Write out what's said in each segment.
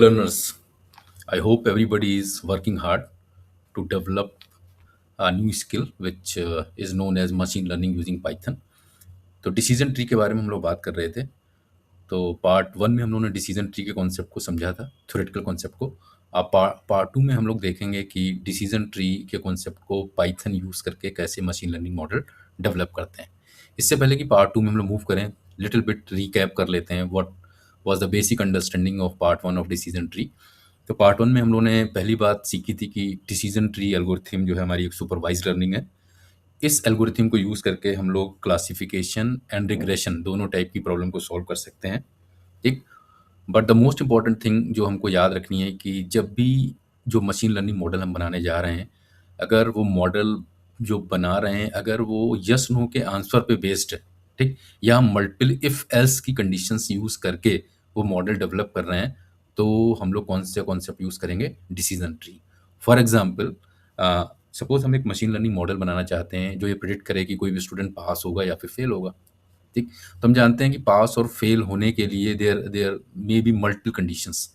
Learners, I hope everybody is working hard to develop a new skill which is known as machine learning using Python. तो decision tree के बारे में हम लोग बात कर रहे थे। तो पार्ट वन में हम लोगों ने डिसीजन ट्री के कॉन्सेप्ट को समझा था, थ्योरेटिकल कॉन्सेप्ट को। अब पार्ट टू में हम लोग देखेंगे कि डिसीजन ट्री के कॉन्सेप्ट को पाइथन यूज़ करके कैसे मशीन लर्निंग मॉडल डेवलप करते हैं। इससे पहले कि पार्ट टू में हम लोग मूव करें, लिटिल बिट रिकैप कर लेते हैं what was the basic understanding of part one of decision tree. तो पार्ट वन में हम लोगों ने पहली बात सीखी थी कि डिसीजन ट्री एल्गोरिथम जो है हमारी एक सुपरवाइज्ड लर्निंग है। इस एल्गोरिथम को यूज़ करके हम लोग क्लासिफिकेशन एंड रिग्रेशन दोनों टाइप की प्रॉब्लम को सॉल्व कर सकते हैं, ठीक। But the most important thing जो हमको याद रखनी है कि जब भी जो मशीन लर्निंग मॉडल हम बनाने जा रहे हैं, अगर वो मॉडल जो बना रहे हैं अगर वो यस नो के आंसर पे बेस्ड है, ठीक, या मल्टीपल इफ एल्स की कंडीशंस यूज़ करके वो मॉडल डेवलप कर रहे हैं, तो हम लोग कौन से कॉन्सेप्ट यूज़ करेंगे? Decision tree. For example, suppose हम एक मशीन लर्निंग मॉडल बनाना चाहते हैं जो ये प्रिडिक्ट करे कि कोई भी स्टूडेंट पास होगा या फिर फेल होगा, ठीक। तो हम जानते हैं कि पास और फेल होने के लिए there there may be multiple conditions,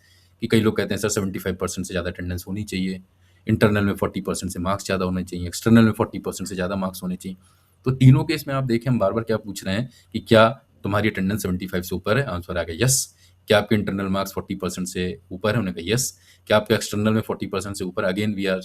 कि कई लोग कहते हैं सर 75% से ज़्यादा अटेंडेंस होनी चाहिए, इंटरनल में 40% से मार्क्स ज़्यादा होने चाहिए, एक्सटर्नल में 40% से ज़्यादा मार्क्स होने चाहिए। तो तीनों केस में आप देखें हम बार बार क्या पूछ रहे हैं कि क्या तुम्हारी अटेंडेंस 75 से ऊपर है? आंसर आ गया यस। क्या आपके इंटरनल मार्क्स 40% से ऊपर है? उन्होंने कहा यस। क्या आपके एक्सटर्नल में 40% से ऊपर? Again we are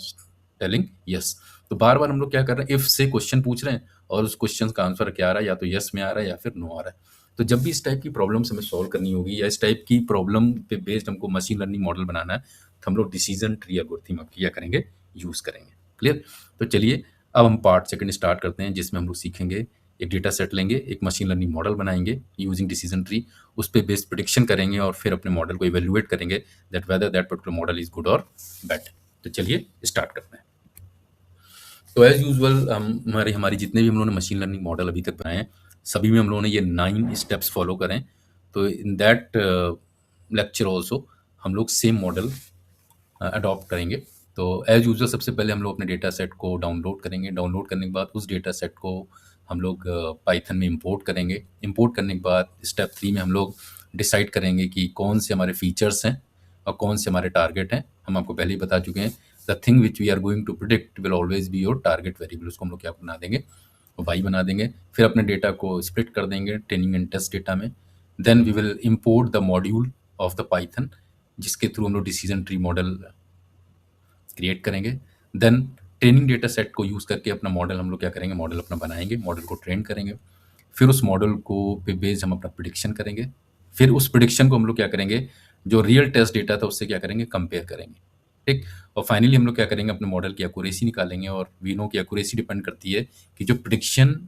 telling yes. तो बार बार हम लोग क्या कर रहे हैं, इफ से क्वेश्चन पूछ रहे हैं और उस क्वेश्चन का आंसर क्या आ रहा है, या तो यस में आ रहा है या फिर नो आ रहा है। तो जब भी इस टाइप की प्रॉब्लम्स हमें सॉल्व करनी होगी या इस टाइप की प्रॉब्लम पे बेस्ड हमको मशीन लर्निंग मॉडल बनाना है, तो हम लोग डिसीजन ट्री एल्गोरिथम अब क्या करेंगे? यूज़ करेंगे। क्लियर? तो चलिए अब हम पार्ट सेकंड स्टार्ट करते हैं, जिसमें हम लोग सीखेंगे, एक डेटा सेट लेंगे, एक मशीन लर्निंग मॉडल बनाएंगे यूजिंग डिसीजन ट्री, उस पे बेस्ड प्रिडिक्शन करेंगे और फिर अपने मॉडल को इवेल्युएट करेंगे that whether that particular model is good और बैड। तो चलिए स्टार्ट करते हैं। तो एज़ यूजुअल हम हमारी हमारी जितने भी हम लोगों ने मशीन लर्निंग मॉडल अभी तक बनाए हैं, सभी में हम लोगों ने ये 9 स्टेप्स फॉलो करें। तो इन दैट लेक्चर ऑल्सो हम लोग सेम मॉडल अडॉप्ट करेंगे। तो एज़ यूजुअल सबसे पहले हम लोग अपने डेटा सेट को डाउनलोड करेंगे। डाउनलोड करने के बाद उस डेटा सेट को हम लोग पाइथन में इंपोर्ट करेंगे। इंपोर्ट करने के बाद स्टेप 3 में हम लोग डिसाइड करेंगे कि कौन से हमारे फीचर्स हैं और कौन से हमारे टारगेट हैं। हम आपको पहले ही बता चुके हैं, the thing which we are going to predict will always be your target variable. उसको हम लोग क्या बना देंगे? वाई बना देंगे। फिर अपने डेटा को स्प्लिट कर देंगे ट्रेनिंग एंड टेस्ट डेटा में। Then we will import the module of the Python, जिसके थ्रू हम लोग डिसीजन ट्री मॉडल क्रिएट करेंगे। देन ट्रेनिंग डेटा सेट को यूज़ करके अपना मॉडल हम लोग क्या करेंगे? मॉडल अपना बनाएंगे, मॉडल को ट्रेन करेंगे। फिर उस मॉडल को पे बेस्ड हम अपना प्रिडिक्शन करेंगे। फिर उस प्रिडिक्शन को हम लोग क्या करेंगे? जो रियल टेस्ट डेटा था उससे क्या करेंगे? कंपेयर करेंगे, ठीक। और फाइनली हम लोग क्या करेंगे? अपने मॉडल की एक्यूरेसी निकालेंगे। और वी नो की एक्यूरेसी डिपेंड करती है कि जो प्रिडिक्शन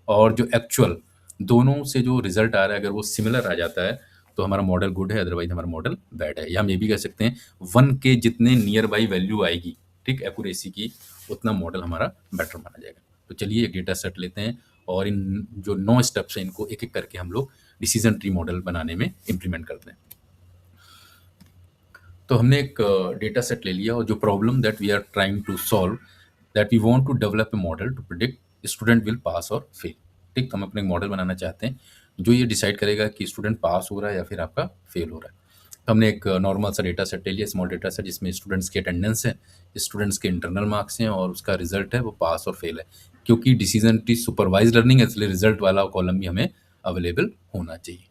और जो एक्चुअल दोनों से जो रिजल्ट आ रहा है, अगर वो सिमिलर आ जाता है तो हमारा मॉडल गुड है, अदरवाइज हमारा मॉडल बैड है। या हम ये भी कह सकते हैं 1 के जितने नियर बाई वैल्यू आएगी, ठीक, एक्यूरेसी की, उतना मॉडल हमारा बेटर माना जाएगा। तो चलिए एक डेटा सेट लेते हैं और इन जो 9 स्टेप्स हैं इनको एक-एक करके हम लोग डिसीजन ट्री मॉडल बनाने में इम्प्लीमेंट करते हैं। तो हमने एक डेटा सेट ले लिया और जो problem that we are trying to solve, that we want to develop a model to predict student will pass और फेल, ठीक। तो हम अपने मॉडल बनाना चाहते हैं जो ये डिसाइड करेगा कि स्टूडेंट पास हो रहा है या फिर आपका फेल हो रहा है। तो हमने एक नॉर्मल सा डेटा सेट ले लिया, स्मॉल डेटा सेट, जिसमें स्टूडेंट्स की अटेंडेंस है, स्टूडेंट्स के इंटरनल मार्क्स हैं और उसका रिजल्ट है वो पास और फेल है। क्योंकि डिसीजन ट्री सुपरवाइज लर्निंग है, इसलिए रिजल्ट वाला कॉलम भी हमें अवेलेबल होना चाहिए,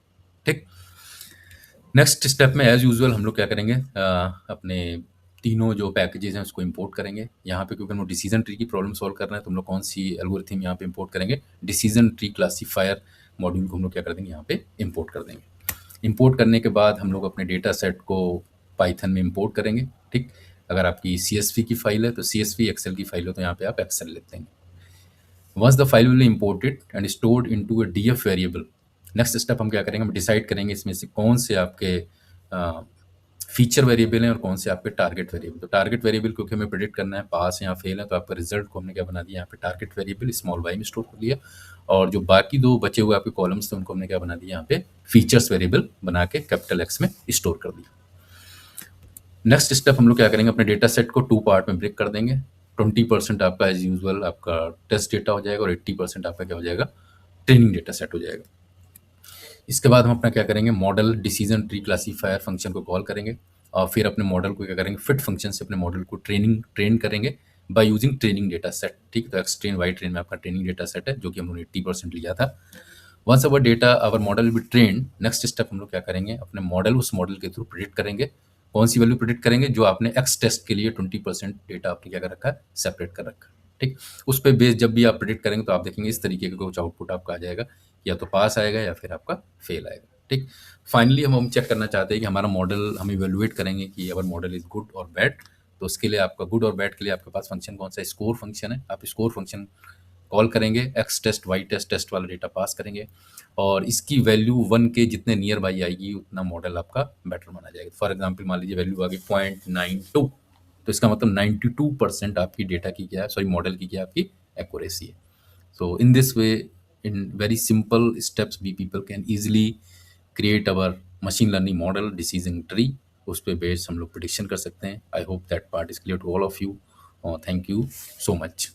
ठीक। नेक्स्ट स्टेप में एज़ यूजुअल हम लोग क्या करेंगे? अपने तीनों जो पैकेजेज़ हैं उसको इंपोर्ट करेंगे। यहाँ पे क्योंकि हम लोग डिसीजन ट्री की प्रॉब्लम सॉल्व कर रहे हैं, तो हम लोग कौन सी एल्गोरिथम यहाँ पे इंपोर्ट करेंगे? डिसीजन ट्री क्लासिफायर मॉड्यूल को हम लोग क्या कर देंगे? यहाँ पे इंपोर्ट कर देंगे। इंपोर्ट करने के बाद हम लोग अपने डेटा सेट को पाइथन में इंपोर्ट करेंगे, ठीक। अगर आपकी CSV की फाइल है तो CSV, एक्सेल की फाइल हो तो यहाँ पे आप एक्सेल लेते हैं। Once the file will be imported and stored into a DF variable, next step हम क्या करेंगे? हम डिसाइड करेंगे इसमें से कौन से आपके फीचर वेरिएबल हैं और कौन से आपके टारगेट वेरिएबल। तो टारगेट वेरिएबल क्योंकि हमें प्रेडिक्ट करना है पास या फेल है, तो आपका रिजल्ट को हमने क्या बना दिया? यहाँ पे टारगेट वेरिएबल स्मॉल y में स्टोर कर लिया। और जो बाकी दो बचे हुए आपके कॉलम्स थे उनको हमने क्या बना दिया? यहाँ पे फीचर्स वेरिएबल बना के कैपिटल X में स्टोर कर दिया। नेक्स्ट स्टेप हम लोग क्या करेंगे? अपने डेटा सेट को 2 पार्ट में ब्रेक कर देंगे। 20% आपका एज यूजुअल आपका टेस्ट डेटा हो जाएगा और 80% आपका क्या हो जाएगा? ट्रेनिंग डेटा सेट हो जाएगा। इसके बाद हम अपना क्या करेंगे? Model decision tree classifier function को कॉल करेंगे और फिर अपने मॉडल को क्या करेंगे, फिट फंक्शन से अपने मॉडल को ट्रेन करेंगे by using training data set. ठीक, तो एक्स ट्रेन वाई ट्रेन में आपका ट्रेनिंग डेटा सेट है जो कि हमने 80% लिया था। Once our data our model be train, next step हम लोग क्या करेंगे, अपने मॉडल उस मॉडल के थ्रू प्रिडिक्ट करेंगे। कौन सी वैल्यू प्रिडिक्ट करेंगे, जो आपने एक्स टेस्ट के लिए 20% डेटा आपने क्या कर रखा है, सेपरेट कर रखा है। ठीक, उस पे बेस जब भी आप प्रिडिक्ट करेंगे तो आप देखेंगे इस तरीके का कुछ आउटपुट आपका आ जाएगा, या तो पास आएगा या फिर आपका फेल आएगा। ठीक, फाइनली हम चेक करना चाहते हैं कि हमारा मॉडल, हम इवेलुएट करेंगे कि अवर मॉडल इज गुड और बैड। तो उसके लिए आपका गुड और बैड के लिए आपके पास फंक्शन कौन सा है, स्कोर फंक्शन है। आप स्कोर फंक्शन कॉल करेंगे, X test Y test test वाला डेटा पास करेंगे, और इसकी वैल्यू 1 के जितने नियर बाई आएगी उतना मॉडल आपका बेटर माना जाएगा। फॉर एग्जांपल मान लीजिए वैल्यू आ गई 0.92, तो इसका मतलब 92% आपकी डेटा की क्या है, सॉरी मॉडल की क्या है, आपकी एक्यूरेसी है। So in this way, in very simple steps we people can easily create our machine learning model decision tree. उस पे बेस्ड हम लोग प्रिडिक्शन कर सकते हैं। I hope that part is clear to all of you. Thank you so much.